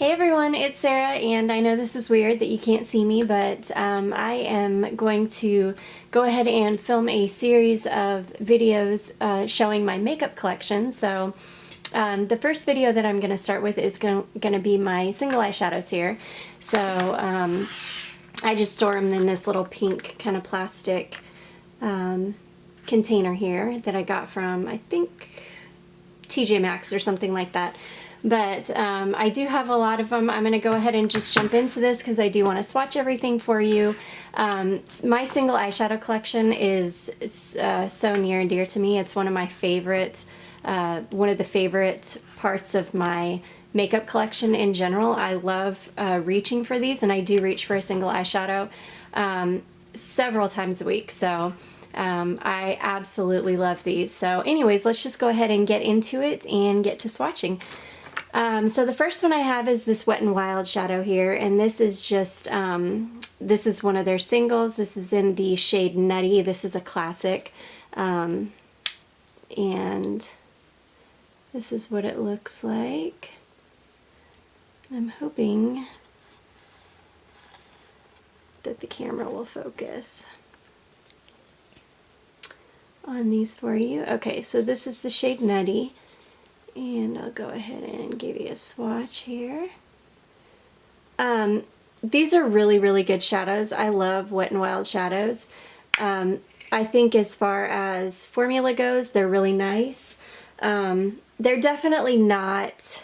Hey everyone, it's Sarah, and I know this is weird that you can't see me, but I am going to go ahead and film a series of videos showing my makeup collection. So the first video that I'm going to start with is going to be my single eyeshadows here. So I just store them in this little pink kind of plastic container here that I got from, I think, TJ Maxx or something like that. But I do have a lot of them. I'm going to go ahead and just jump into this because I do want to swatch everything for you. My single eyeshadow collection is so near and dear to me. It's one of my favorite, one of the favorite parts of my makeup collection in general. I love reaching for these, and I do reach for a single eyeshadow several times a week. So I absolutely love these. So anyways, let's just go ahead and get into it and get to swatching. So the first one I have is this Wet n Wild shadow here, and this is just, this is one of their singles. This is in the shade Nutty. This is a classic, and this is what it looks like. I'm hoping that the camera will focus on these for you. Okay, so this is the shade Nutty. And I'll go ahead and give you a swatch here. These are really, really good shadows. I love Wet n Wild shadows. I think as far as formula goes, they're really nice. They're definitely not,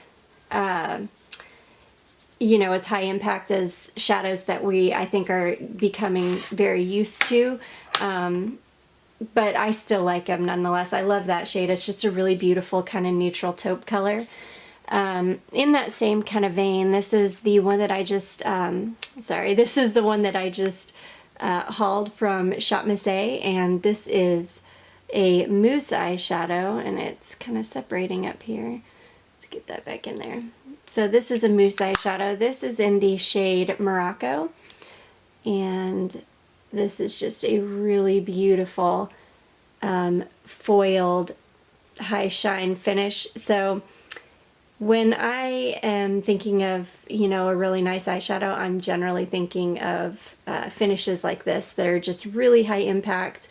you know, as high impact as shadows that I think are becoming very used to. But I still like them nonetheless. I love that shade. It's just a really beautiful kind of neutral taupe color. In that same kind of vein, this is the one that I just, this is the one that I just hauled from Shop Miss A, and this is a mousse eyeshadow, and it's kind of separating up here. Let's get that back in there. So this is a mousse eyeshadow. This is in the shade Morocco, and this is just a really beautiful foiled high shine finish. So when I am thinking of, you know, a really nice eyeshadow, I'm generally thinking of finishes like this that are just really high impact,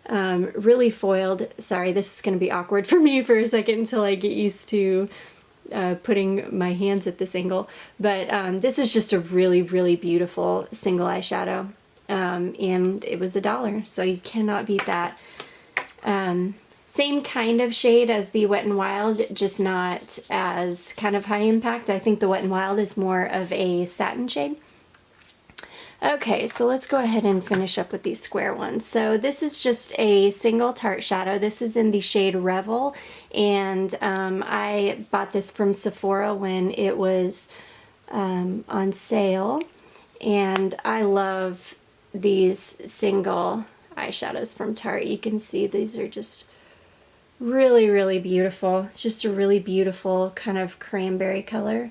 really foiled. Sorry, this is going to be awkward for me for a second until I get used to putting my hands at this angle. But this is just a really, really beautiful single eyeshadow. And it was $1, so you cannot beat that. Same kind of shade as the Wet n Wild, just not as kind of high impact. I think the Wet n Wild is more of a satin shade. Okay, so let's go ahead and finish up with these square ones. So this is just a single Tarte shadow. This is in the shade Revel, and I bought this from Sephora when it was on sale, and I love these single eyeshadows from Tarte. You can see these are just really, really beautiful. Just a really beautiful kind of cranberry color.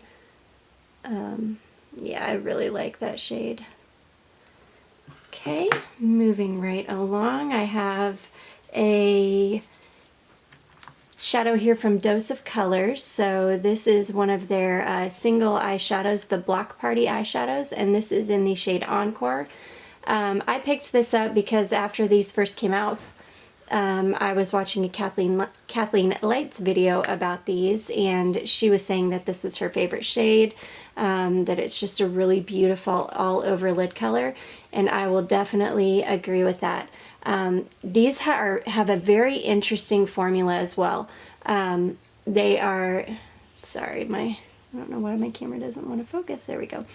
Yeah, I really like that shade. Okay, moving right along, I have a shadow here from Dose of Colors. So this is one of their single eyeshadows, the Block Party eyeshadows, and this is in the shade Encore. I picked this up because after these first came out, I was watching a Kathleen Lights video about these, and she was saying that this was her favorite shade, that it's just a really beautiful all-over lid color, and I will definitely agree with that. These have a very interesting formula as well. They are, sorry, I don't know why my camera doesn't want to focus. There we go.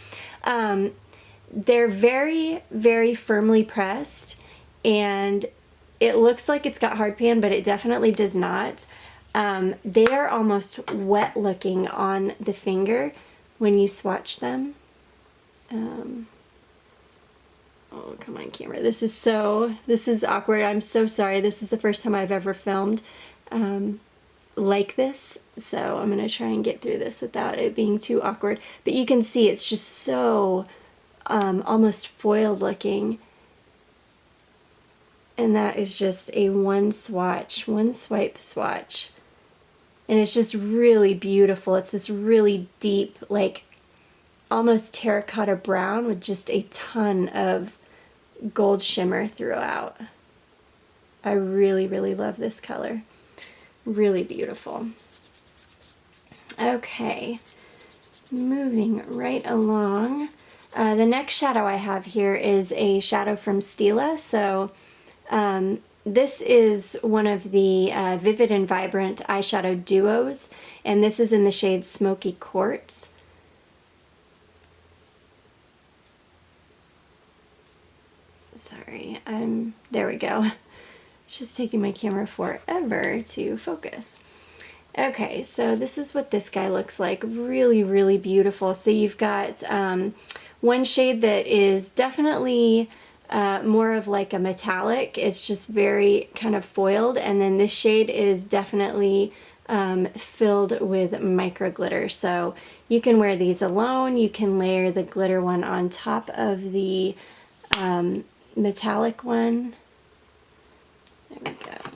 They're very, very firmly pressed, and it looks like it's got hard pan, but it definitely does not. They are almost wet looking on the finger when you swatch them. Oh, come on, camera. This is awkward. I'm so sorry. This is the first time I've ever filmed like this, so I'm going to try and get through this without it being too awkward. But you can see it's just so almost foiled looking, and that is just a one swipe swatch, and it's just really beautiful. It's this really deep, like, almost terracotta brown with just a ton of gold shimmer throughout. I really, really love this color. Really beautiful. Okay, moving right along. The next shadow I have here is a shadow from Stila. So this is one of the Vivid and Vibrant eyeshadow duos, and this is in the shade Smoky Quartz. Sorry, there we go. It's just taking my camera forever to focus. Okay, so this is what this guy looks like. Really, really beautiful. So you've got one shade that is definitely more of like a metallic. It's just very kind of foiled. And then this shade is definitely filled with micro glitter. So you can wear these alone. You can layer the glitter one on top of the metallic one. There we go.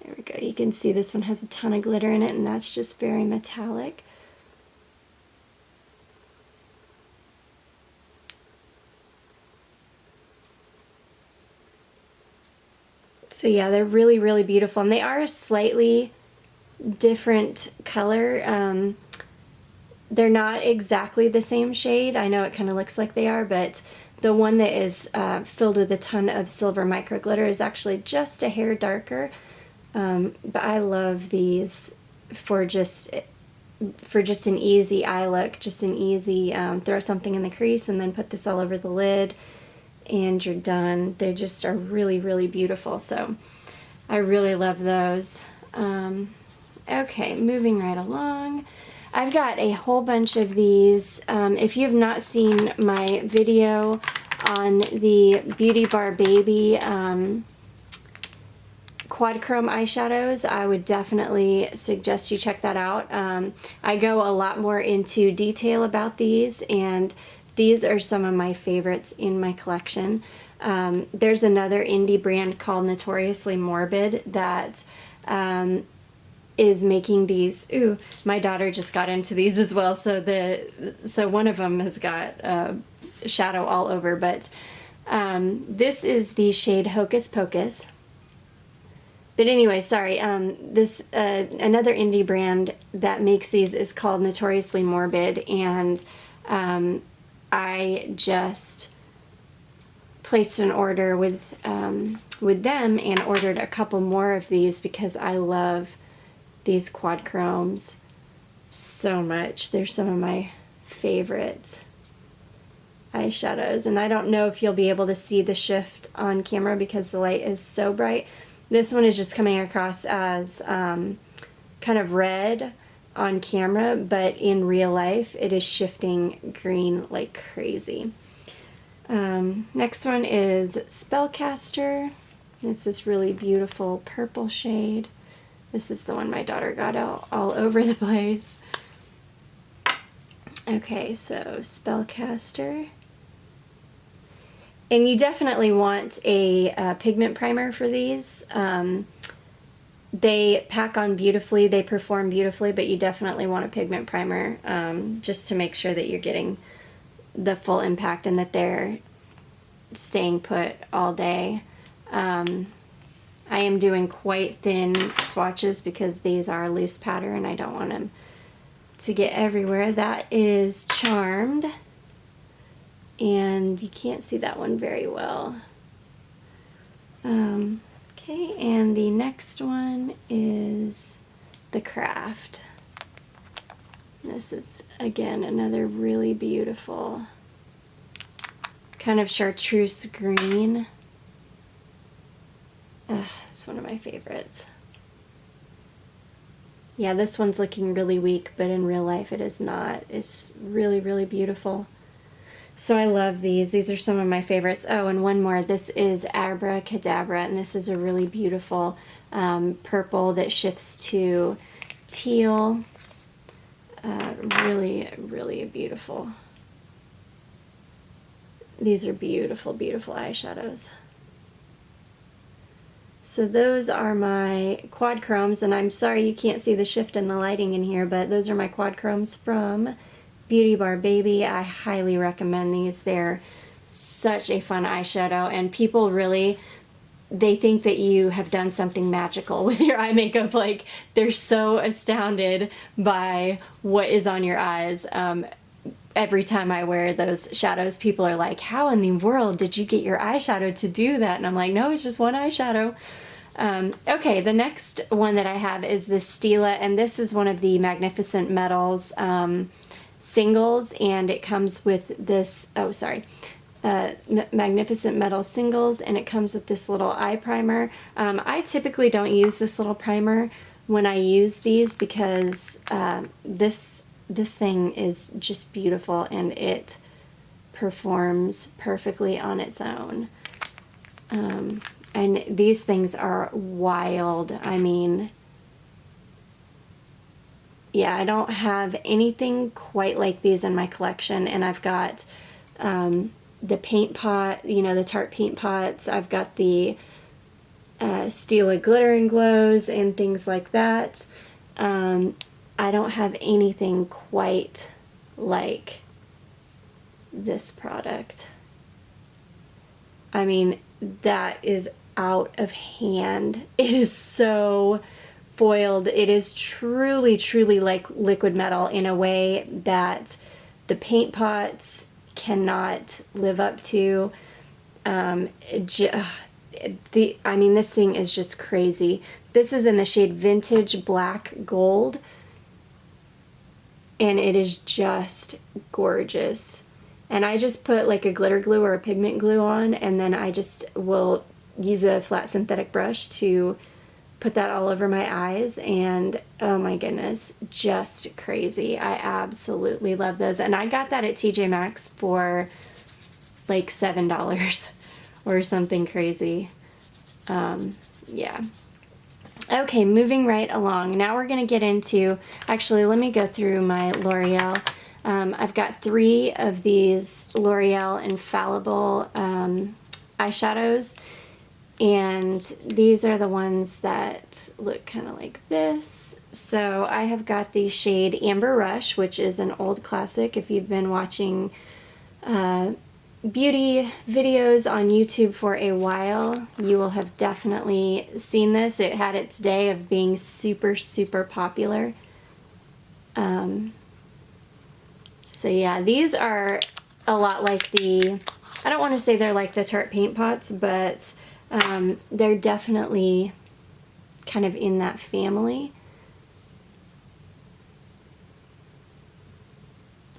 There we go. You can see this one has a ton of glitter in it, and that's just very metallic. So yeah, they're really, really beautiful, and they are a slightly different color. They're not exactly the same shade. I know it kind of looks like they are, but the one that is filled with a ton of silver micro glitter is actually just a hair darker. But I love these for just an easy eye look, just an easy throw something in the crease and then put this all over the lid and you're done. They just are really, really beautiful. So I really love those. Okay, moving right along. I've got a whole bunch of these. If you have not seen my video on the Beauty Bar Baby quadchrome eyeshadows, I would definitely suggest you check that out. I go a lot more into detail about these, and these are some of my favorites in my collection. There's another indie brand called Notoriously Morbid that is making these. Ooh, my daughter just got into these as well, so one of them has got shadow all over, but this is the shade Hocus Pocus. But anyway, sorry, this another indie brand that makes these is called Notoriously Morbid, and I just placed an order with them and ordered a couple more of these because I love these quadchromes so much. They're some of my favorite eyeshadows, and I don't know if you'll be able to see the shift on camera because the light is so bright. This one is just coming across as kind of red on camera, but in real life it is shifting green like crazy. Next one is Spellcaster. It's this really beautiful purple shade. This is the one my daughter got all over the place. Okay, so Spellcaster. And you definitely want a pigment primer for these. They pack on beautifully, they perform beautifully, but you definitely want a pigment primer just to make sure that you're getting the full impact and that they're staying put all day. I am doing quite thin swatches because these are loose powder and I don't want them to get everywhere. That is Charmed, and you can't see that one very well. Okay, and the next one is The Craft. This is, again, another really beautiful kind of chartreuse green. It's one of my favorites. Yeah, this one's looking really weak, but in real life it is not. It's really, really beautiful. So I love these. These are some of my favorites. Oh, and one more. This is Abracadabra, and this is a really beautiful purple that shifts to teal. Really, really beautiful. These are beautiful, beautiful eyeshadows. So those are my quadchromes, and I'm sorry you can't see the shift in the lighting in here, but those are my quadchromes from Beauty Bar Baby. I highly recommend these. They're such a fun eyeshadow, and people really, they think that you have done something magical with your eye makeup. Like, they're so astounded by what is on your eyes. Every time I wear those shadows, people are like, how in the world did you get your eyeshadow to do that? And I'm like, no, it's just one eyeshadow. Okay, the next one that I have is the Stila, and this is one of the Magnificent Metals singles, and it comes with this, Magnificent Metal singles, and it comes with this little eye primer. I typically don't use this little primer when I use these because this thing is just beautiful, and it performs perfectly on its own. And these things are wild. I mean, yeah, I don't have anything quite like these in my collection, and I've got the paint pot, you know, the Tarte paint pots. I've got the Stila glitter and glows and things like that. I don't have anything quite like this product. I mean, that is out of hand. It is so foiled. It is truly, truly like liquid metal in a way that the paint pots cannot live up to. I mean, this thing is just crazy. This is in the shade Vintage Black Gold, and it is just gorgeous. And I just put like a glitter glue or a pigment glue on, and then I just will use a flat synthetic brush to put that all over my eyes, and oh my goodness, just crazy. I absolutely love those. And I got that at TJ Maxx for like $7 or something crazy. Yeah. Okay, moving right along. Now we're going to get into, actually, let me go through my L'Oreal. I've got 3 of these L'Oreal Infallible eyeshadows, and these are the ones that look kind of like this. So I have got the shade Amber Rush, which is an old classic. If you've been watching beauty videos on YouTube for a while, you will have definitely seen this. It had its day of being super, super popular. So yeah, these are a lot like the, I don't want to say they're like the Tarte paint pots, but they're definitely kind of in that family.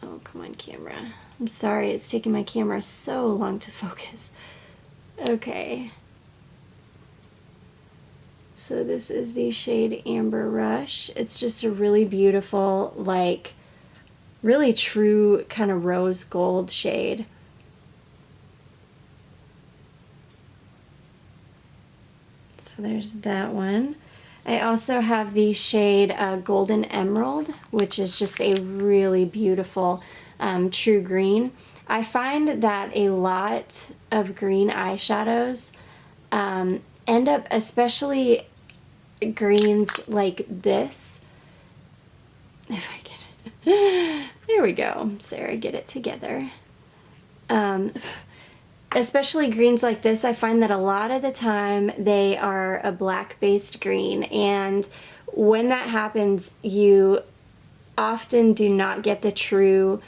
Oh, come on, camera. I'm sorry, it's taking my camera so long to focus. Okay. So this is the shade Amber Rush. It's just a really beautiful, like, really true kind of rose gold shade. So there's that one. I also have the shade Golden Emerald, which is just a really beautiful true green. I find that a lot of green eyeshadows end up, especially greens like this, if I get it, there we go, Sarah, get it together. Especially greens like this, I find that a lot of the time they are a black-based green, and when that happens, you often do not get the true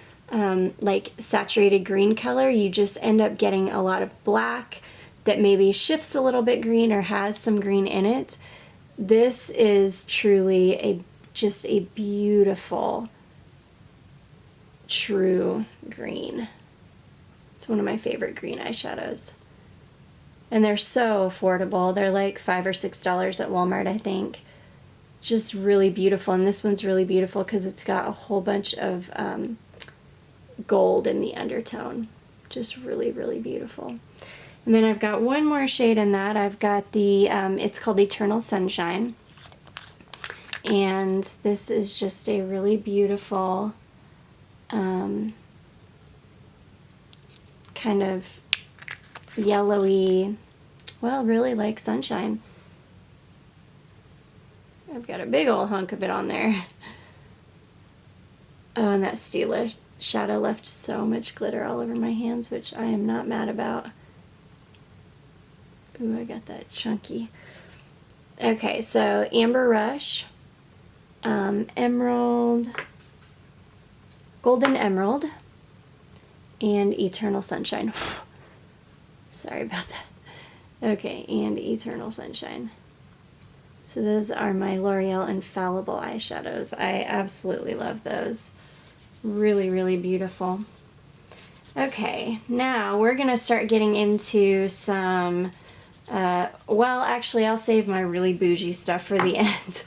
like saturated green color. You just end up getting a lot of black that maybe shifts a little bit green or has some green in it. This is truly just a beautiful true green. It's one of my favorite green eyeshadows. And they're so affordable. They're like $5 or $6 at Walmart, I think. Just really beautiful. And this one's really beautiful because it's got a whole bunch of gold in the undertone. Just really, really beautiful. And then I've got one more shade in that. I've got the, it's called Eternal Sunshine. And this is just a really beautiful kind of yellowy, well, really like sunshine. I've got a big old hunk of it on there. Oh, and that Stila shadow left so much glitter all over my hands, which I am not mad about. Ooh, I got that chunky. Okay, so Amber Rush, Emerald, Golden Emerald, and Eternal Sunshine. Sorry about that. Okay, and Eternal Sunshine. So those are my L'Oreal Infallible eyeshadows. I absolutely love those. Really, really beautiful. Okay, now we're gonna start getting into some, well, actually I'll save my really bougie stuff for the end.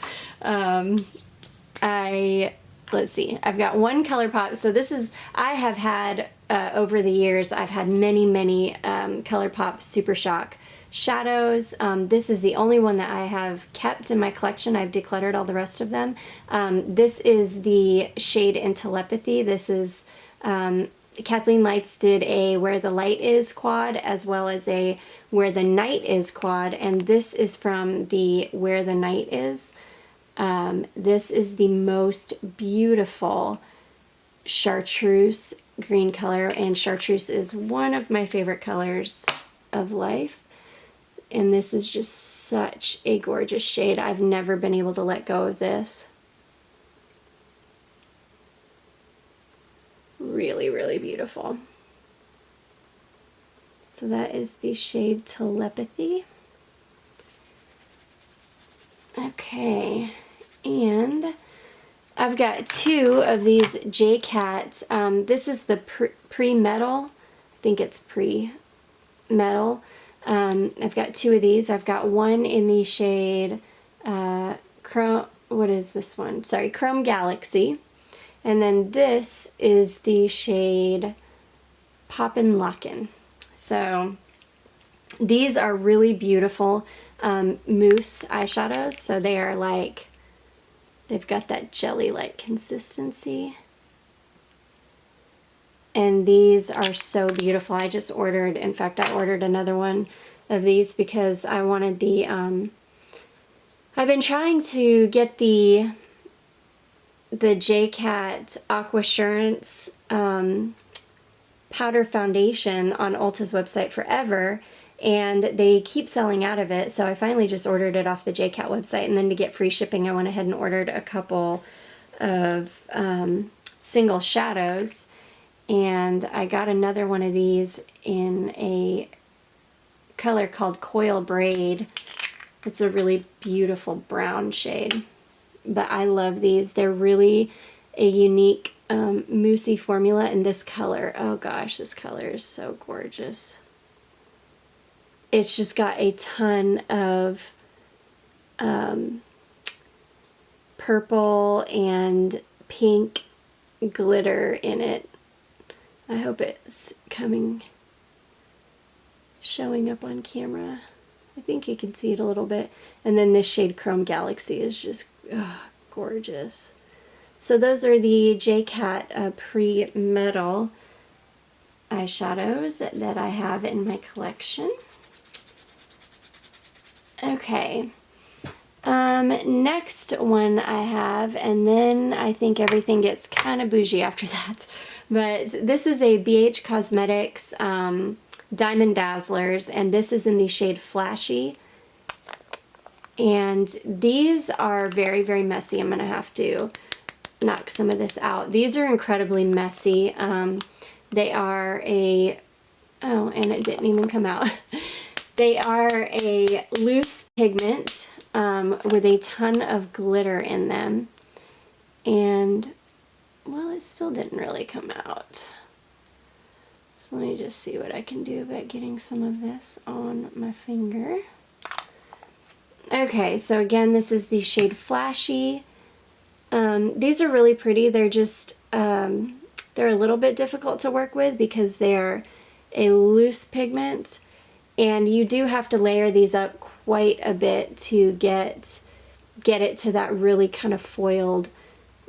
Let's see, I've got one ColourPop. So this is, I have had, over the years, I've had many, many ColourPop Super Shock shadows. This is the only one that I have kept in my collection. I've decluttered all the rest of them. This is the shade in Telepathy. This is, Kathleen Lights did a Where the Light Is quad, as well as a Where the Night Is quad, and this is from the Where the Night Is. This is the most beautiful chartreuse green color, and chartreuse is one of my favorite colors of life. And this is just such a gorgeous shade. I've never been able to let go of this. Really, really beautiful. So that is the shade Telepathy. Okay, and I've got two of these J-Cat. This is the pre-metal. I think it's pre-metal. I've got two of these. I've got one in the shade Chrome, what is this one? Sorry, Chrome Galaxy. And then this is the shade Poppin' Lockin'. So these are really beautiful mousse eyeshadows. So they are like, they've got that jelly-like consistency. And these are so beautiful. I just ordered, in fact, I ordered another one of these because I wanted the, I've been trying to get the J-Cat Aquassurance powder foundation on Ulta's website forever, and they keep selling out of it, so I finally just ordered it off the J-Cat website, and then to get free shipping I went ahead and ordered a couple of single shadows. And I got another one of these in a color called Coil Braid. It's a really beautiful brown shade. But I love these. They're really a unique moussey formula in this color. Oh gosh, this color is so gorgeous. It's just got a ton of purple and pink glitter in it. I hope it's showing up on camera. I think you can see it a little bit. And then this shade Chrome Galaxy is just gorgeous. So those are the J-Cat pre-metal eyeshadows that I have in my collection. Okay. Next one I have, and then I think everything gets kind of bougie after that. But this is a BH Cosmetics Diamond Dazzlers, and this is in the shade Flashy. And these are very, very messy. I'm going to have to knock some of this out. These are incredibly messy. They are a, oh, and it didn't even come out. They are a loose pigment with a ton of glitter in them. And, well, it still didn't really come out. So let me just see what I can do about getting some of this on my finger. Okay, so again, this is the shade Flashy. These are really pretty. They're just, they're a little bit difficult to work with because they're a loose pigment. And you do have to layer these up quite a bit to get it to that really kind of foiled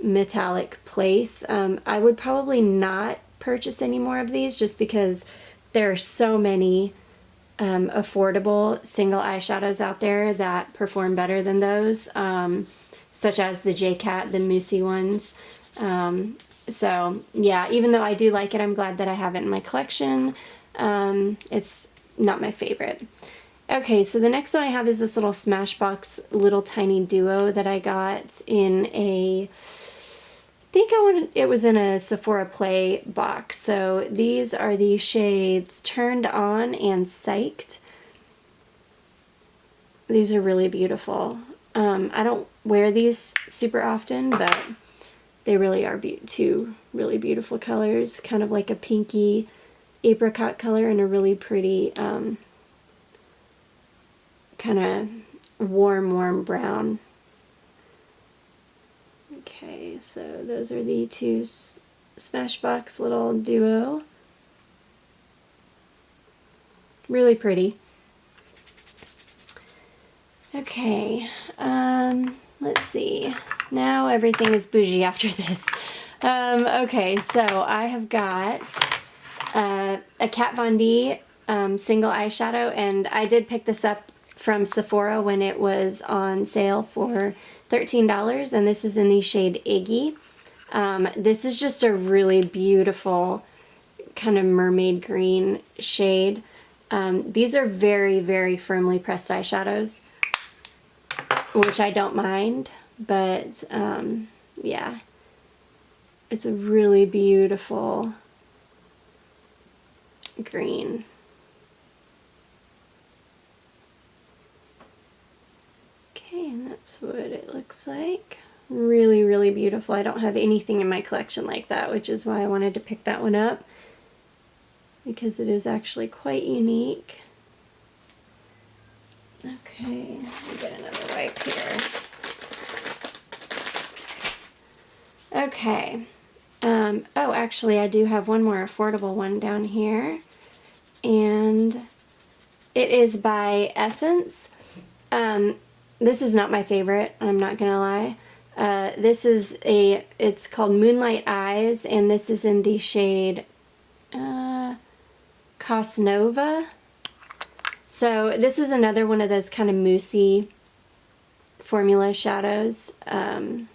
metallic place. I would probably not purchase any more of these just because there are so many affordable single eyeshadows out there that perform better than those. such as the J-Cat, the moussey ones. So yeah, even though I do like it, I'm glad that I have it in my collection. It's not my favorite. Okay, so the next one I have is this little Smashbox little tiny duo that I got in a, it was in a Sephora Play box. So these are the shades Turned On and Psyched. These are really beautiful. I don't wear these super often, but they really are two really beautiful colors. Kind of like a pinky apricot color and a really pretty kind of warm brown. Okay, so those are the two Smashbox little duo. Really pretty. Okay, let's see. Now everything is bougie after this. Okay, so I have got a Kat Von D single eyeshadow, and I did pick this up from Sephora when it was on sale for $13, and this is in the shade Iggy. This is just a really beautiful kind of mermaid green shade. These are very firmly pressed eyeshadows, which I don't mind, but yeah, it's a really beautiful green. Okay, and that's what it looks like. Really beautiful. I don't have anything in my collection like that, which is why I wanted to pick that one up, because it is actually quite unique. Okay, let me get another wipe here. Okay. Oh, actually, I do have one more affordable one down here, and it is by Essence. This is not my favorite, I'm not gonna lie. It's called Moonlight Eyes, and this is in the shade Cosnova. So this is another one of those kind of moussey formula shadows. Yeah,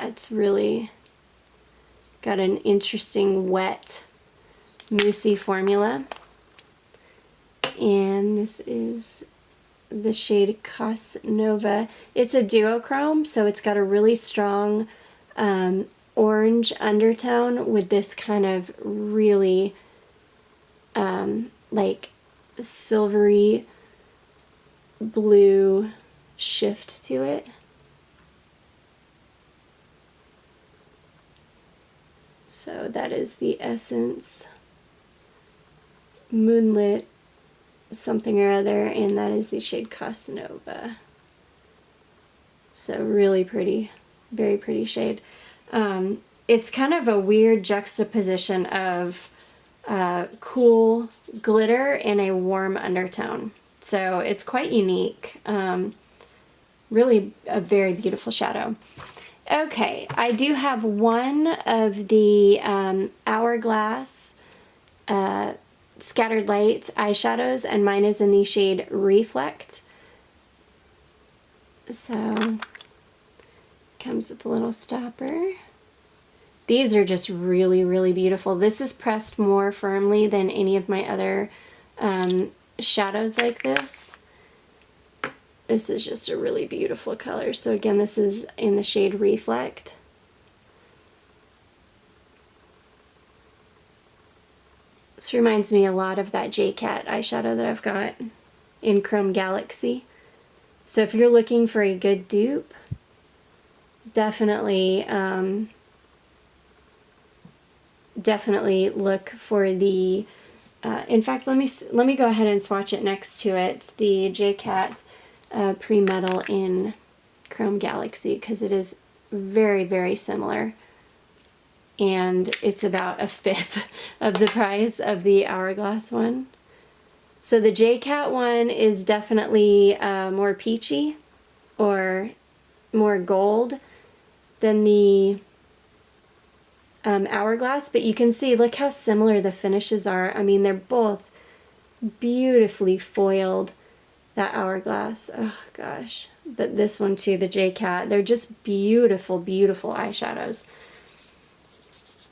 it's really got an interesting wet moussey formula. And this is the shade Cosnova. It's a duochrome, so it's got a really strong orange undertone with this kind of really like silvery blue shift to it. So that is the Essence Moonlit something or other, and that is the shade Cosnova. So really pretty, very pretty shade. It's kind of a weird juxtaposition of cool glitter and a warm undertone. So it's quite unique. Really a very beautiful shadow. Okay, I do have one of the Hourglass Scattered Light eyeshadows, and mine is in the shade Reflect. So, comes with a little stopper. These are just really beautiful. This is pressed more firmly than any of my other shadows like this. This is just a really beautiful color. So again, this is in the shade Reflect. This reminds me a lot of that J-Cat eyeshadow that I've got in Chrome Galaxy. So if you're looking for a good dupe, definitely definitely look for the in fact, let me go ahead and swatch it next to it, the J-Cat Pre-Metal in Chrome Galaxy, because it is very similar, and it's about a fifth of the price of the Hourglass one. So the J-Cat one is definitely more peachy or more gold than the Hourglass, but you can see, look how similar the finishes are. I mean, they're both beautifully foiled. That Hourglass, oh gosh, but this one too, the J-Cat. They're just beautiful, beautiful eyeshadows.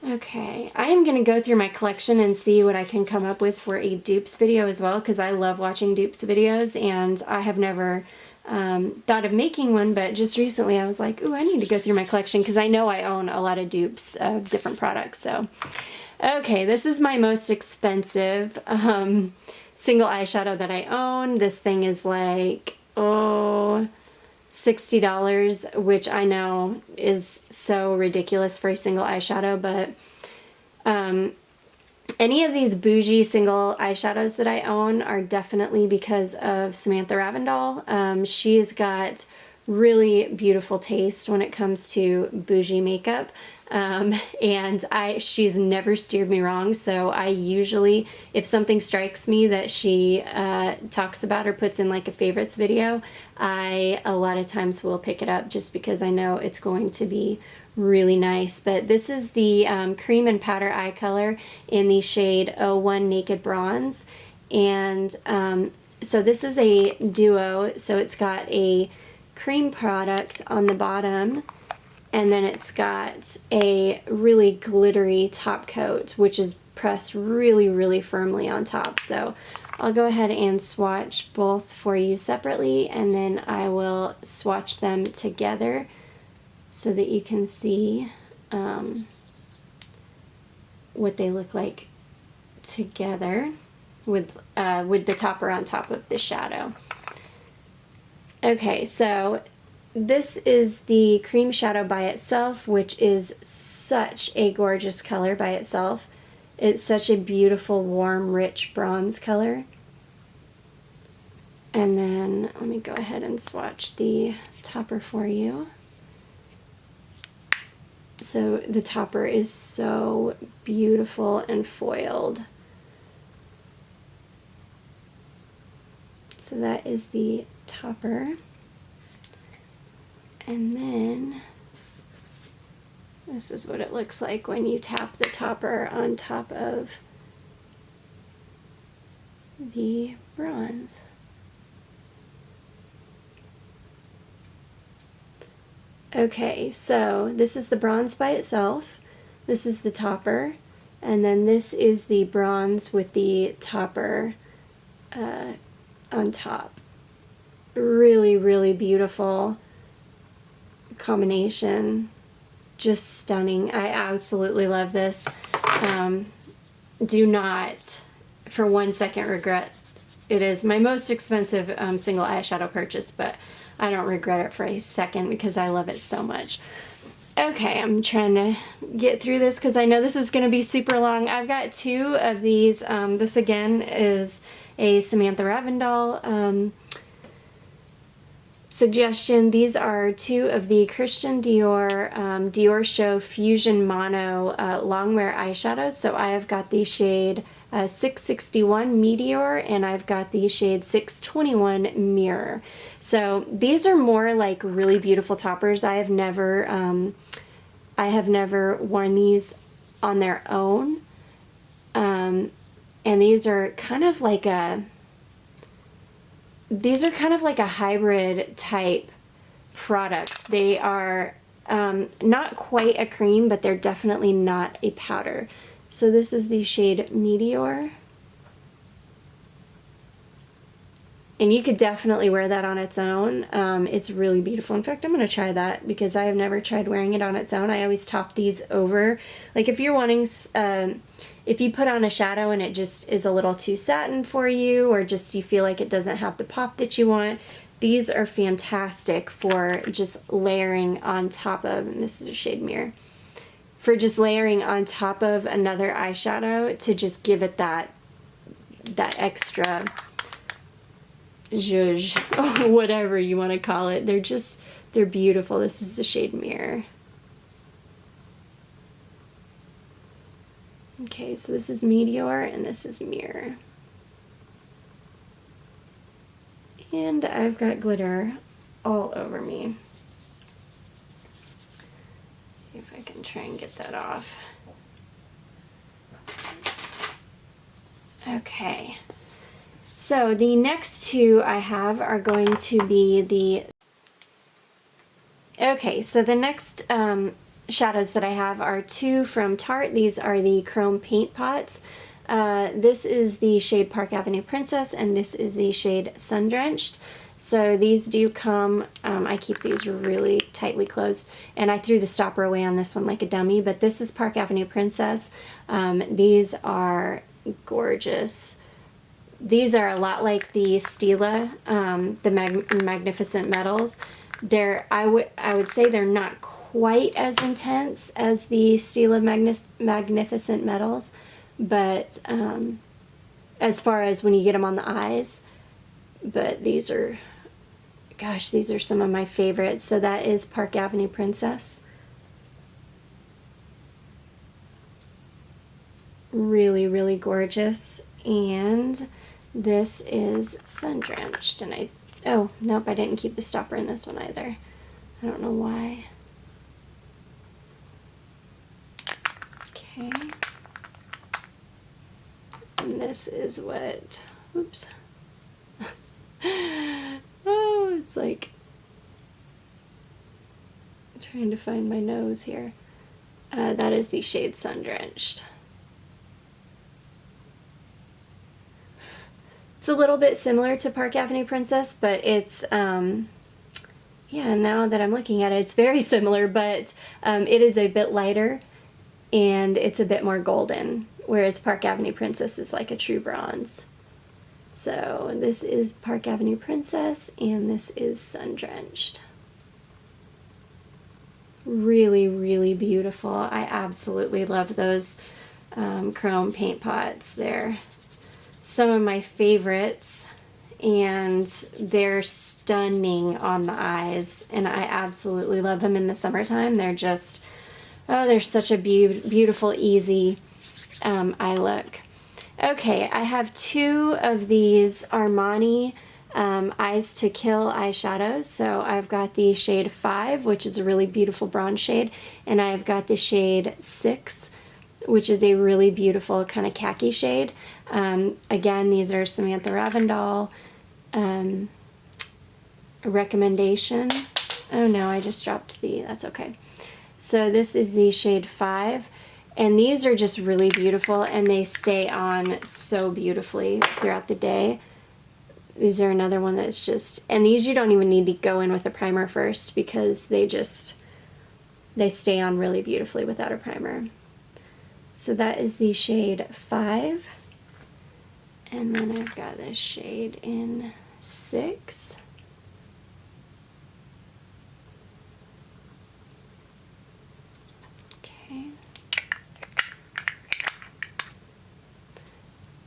Okay, I am going to go through my collection and see what I can come up with for a dupes video as well, because I love watching dupes videos, and I have never thought of making one, but just recently I was like, ooh, I need to go through my collection, because I know I own a lot of dupes of different products. So, okay, this is my most expensive single eyeshadow that I own. This thing is like, oh, $60, which I know is so ridiculous for a single eyeshadow, but any of these bougie single eyeshadows that I own are definitely because of Samantha Ravndal. She's got really beautiful taste when it comes to bougie makeup. And she's never steered me wrong, so I usually, if something strikes me that she talks about or puts in like a favorites video, I a lot of times will pick it up just because I know it's going to be really nice. But this is the cream and powder eye color in the shade 01 Naked Bronze, and so this is a duo, so it's got a cream product on the bottom, and then it's got a really glittery top coat, which is pressed really, really firmly on top. So I'll go ahead and swatch both for you separately, and then I will swatch them together so that you can see what they look like together with the topper on top of the shadow. Okay, so this is the cream shadow by itself, which is such a gorgeous color by itself. It's such a beautiful, warm, rich bronze color. And then let me go ahead and swatch the topper for you. So the topper is so beautiful and foiled. So that is the topper. And then this is what it looks like when you tap the topper on top of the bronze. Okay, so this is the bronze by itself, this is the topper, and then this is the bronze with the topper on top. Really, really beautiful combination, just stunning. I absolutely love this. Do not for 1 second regret. It is my most expensive single eyeshadow purchase, but I don't regret it for a second because I love it so much. Okay, I'm trying to get through this because I know this is going to be super long. I've got two of these. This again is a Samantha Ravndal suggestion. These are two of the Christian Dior Dior Show Fusion Mono Longwear eyeshadows. So I have got the shade 661 Meteor, and I've got the shade 621 Mirror. So these are more like really beautiful toppers. I have never worn these on their own, and these are kind of like a hybrid type product. They are not quite a cream, but they're definitely not a powder. So this is the shade Meteor. And you could definitely wear that on its own. It's really beautiful. In fact, I'm going to try that because I have never tried wearing it on its own. I always top these over. Like if you're wanting, if you put on a shadow and it just is a little too satin for you, or just you feel like it doesn't have the pop that you want, these are fantastic for just layering on top of, and this is a shade Mirror, for just layering on top of another eyeshadow to just give it that extra zhuzh, or whatever you want to call it. They're beautiful. This is the shade Mirror. Okay, so this is Meteor and this is Mirror. And I've got glitter all over me. Let's see if I can try and get that off. Okay. So the next two I have are going to be the Okay, so the next shadows that I have are two from Tarte. These are the chrome paint pots. This is the shade Park Avenue Princess, and this is the shade Sun Drenched. So these do come, I keep these really tightly closed, and I threw the stopper away on this one like a dummy, but this is Park Avenue Princess. These are gorgeous. These are a lot like the Stila, the Magnificent Metals. I would say they're not quite as intense as the Stila Magnificent Metals, but as far as when you get them on the eyes, but these are, gosh, these are some of my favorites. So that is Park Avenue Princess. Really, really gorgeous. And this is Sun Drenched, and oh, nope, I didn't keep the stopper in this one either. I don't know why. Okay. And this is what, oops. Oh, it's like, I'm trying to find my nose here. That is the shade Sun Drenched. It's a little bit similar to Park Avenue Princess, but it's, yeah, now that I'm looking at it, it's very similar, but it is a bit lighter and it's a bit more golden, whereas Park Avenue Princess is like a true bronze. So this is Park Avenue Princess, and this is Sun Drenched. Really, really beautiful. I absolutely love those chrome paint pots. They're some of my favorites, and they're stunning on the eyes, and I absolutely love them in the summertime. They're just, oh, they're such a beautiful, easy eye look. Okay, I have two of these Armani Eyes to Kill eyeshadows. So I've got the shade 5, which is a really beautiful bronze shade, and I've got the shade 6, which is a really beautiful kind of khaki shade. Again, these are Samantha Ravindal recommendation. Oh no, I just dropped that's okay. So this is the shade 5. And these are just really beautiful, and they stay on so beautifully throughout the day. These are another one that's just, and these you don't even need to go in with a primer first, because they stay on really beautifully without a primer. So that is the shade 5. And then I've got this shade in 6. Okay.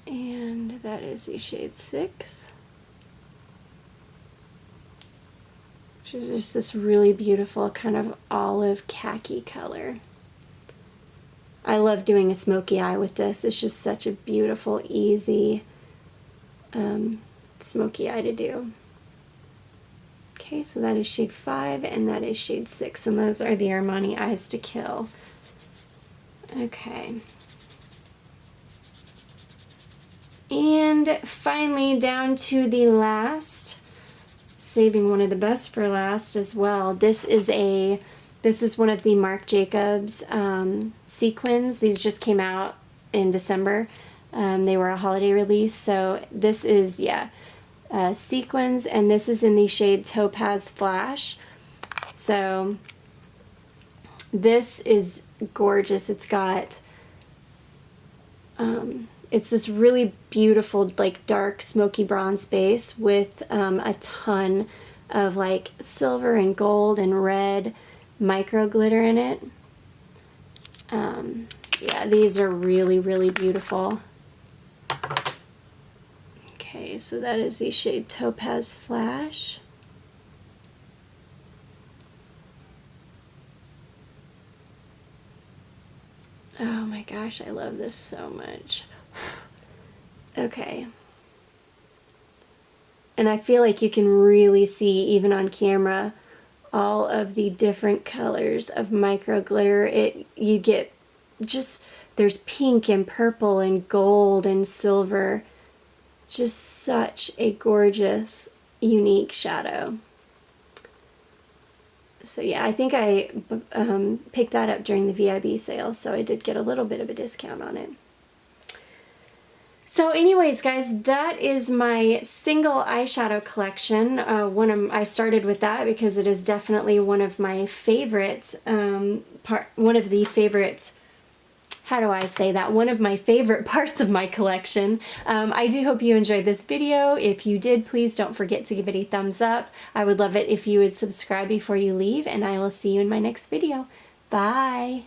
And that is the shade 6, which is just this really beautiful kind of olive khaki color. I love doing a smoky eye with this. It's just such a beautiful, easy smoky eye to do. Okay, so that is shade 5, and that is shade 6, and those are the Armani Eyes to Kill. Okay. And finally, down to the last, saving one of the best for last as well. This is one of the Marc Jacobs sequins. These just came out in December. They were a holiday release. So this is, yeah, sequins, and this is in the shade Topaz Flash. So this is gorgeous. It's got, it's this really beautiful, like, dark smoky bronze base with a ton of like silver and gold and red micro glitter in it. Yeah, these are really, really beautiful. Okay, so that is the shade Topaz Flash. Oh my gosh, I love this so much. Okay. And I feel like you can really see, even on camera, all of the different colors of micro glitter. You get just, there's pink and purple and gold and silver. Just such a gorgeous, unique shadow. So yeah, I think I picked that up during the VIB sale, so I did get a little bit of a discount on it. So anyways, guys, that is my single eyeshadow collection. I started with that because it is definitely one of my favorites, one of the favorites, how do I say that? One of my favorite parts of my collection. I do hope you enjoyed this video. If you did, please don't forget to give it a thumbs up. I would love it if you would subscribe before you leave, and I will see you in my next video. Bye!